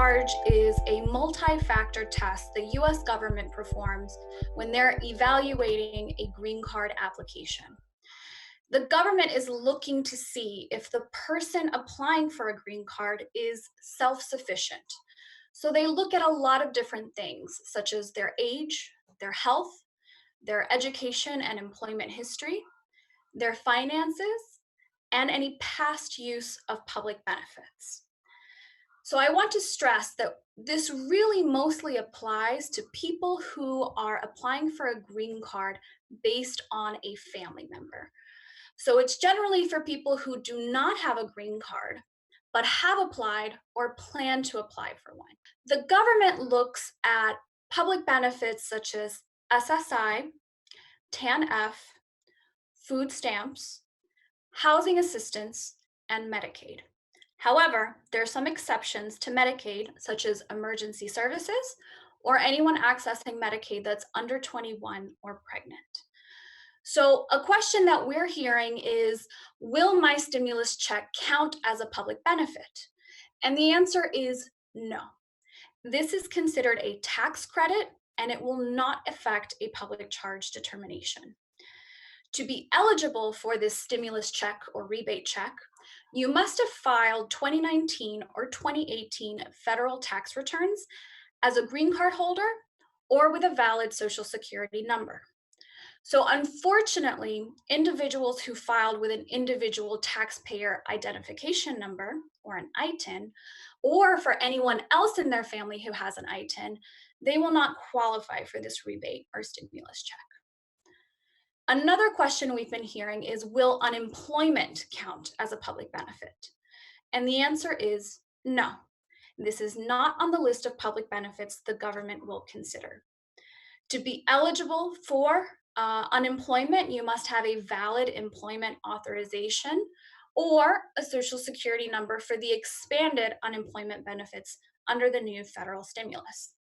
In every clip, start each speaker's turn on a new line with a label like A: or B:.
A: charge is a multi-factor test the U.S. government performs when they're evaluating a green card application. The government is looking to see if the person applying for a green card is self-sufficient. So they look at a lot of different things, such as their age, their health, their education and employment history, their finances, and any past use of public benefits. So I want to stress that this really mostly applies to people who are applying for a green card based on a family member. So it's generally for people who do not have a green card, but have applied or plan to apply for one. The government looks at public benefits such as SSI, TANF, food stamps, housing assistance, and Medicaid. However, there are some exceptions to Medicaid, such as emergency services or anyone accessing Medicaid that's under 21 or pregnant. So a question that we're hearing is, will my stimulus check count as a public benefit? And the answer is no. This is considered a tax credit and it will not affect a public charge determination. To be eligible for this stimulus check or rebate check, you must have filed 2019 or 2018 federal tax returns as a green card holder or with a valid Social Security number. So unfortunately, individuals who filed with an individual taxpayer identification number, or an ITIN, or for anyone else in their family who has an ITIN, they will not qualify for this rebate or stimulus check. Another question we've been hearing is, will unemployment count as a public benefit? And the answer is no. This is not on the list of public benefits the government will consider. To be eligible for unemployment, you must have a valid employment authorization or a Social Security number for the expanded unemployment benefits under the new federal stimulus.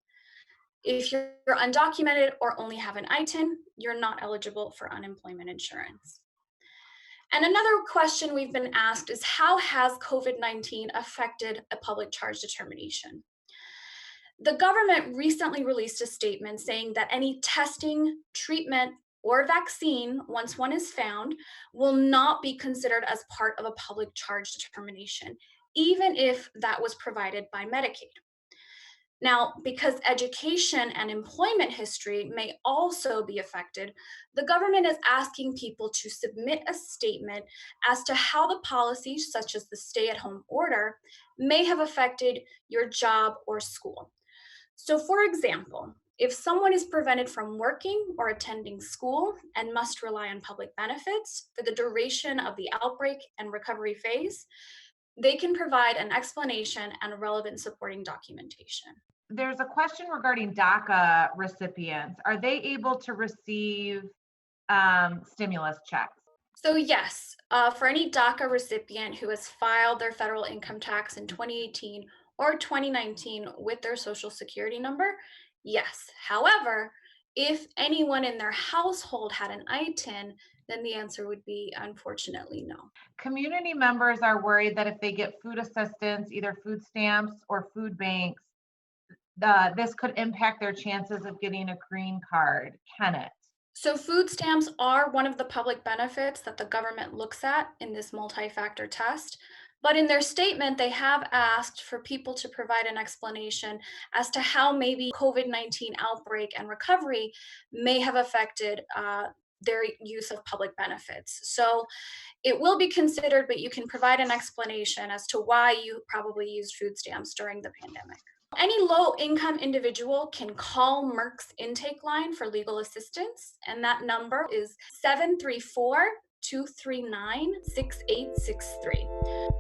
A: If you're undocumented or only have an ITIN, you're not eligible for unemployment insurance. And another question we've been asked is, how has COVID-19 affected a public charge determination? The government recently released a statement saying that any testing, treatment, or vaccine, once one is found, will not be considered as part of a public charge determination, even if that was provided by Medicaid. Now, because education and employment history may also be affected, the government is asking people to submit a statement as to how the policies, such as the stay-at-home order, may have affected your job or school. So for example, if someone is prevented from working or attending school and must rely on public benefits for the duration of the outbreak and recovery phase, they can provide an explanation and relevant supporting documentation.
B: There's a question regarding DACA recipients. Are they able to receive stimulus checks?
A: So yes, for any DACA recipient who has filed their federal income tax in 2018 or 2019 with their Social Security number, yes. However, if anyone in their household had an ITIN, then the answer would be unfortunately no.
B: Community members are worried that if they get food assistance, either food stamps or food banks, this could impact their chances of getting a green card. Can it?
A: So food stamps are one of the public benefits that the government looks at in this multi-factor test. But in their statement, they have asked for people to provide an explanation as to how maybe COVID-19 outbreak and recovery may have affected their use of public benefits. So it will be considered, but you can provide an explanation as to why you probably used food stamps during the pandemic. Any low-income individual can call Merck's intake line for legal assistance, and that number is 734-239-6863.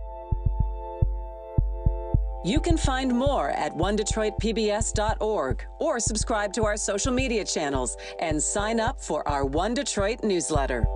C: You can find more at onedetroitpbs.org or subscribe to our social media channels and sign up for our One Detroit newsletter.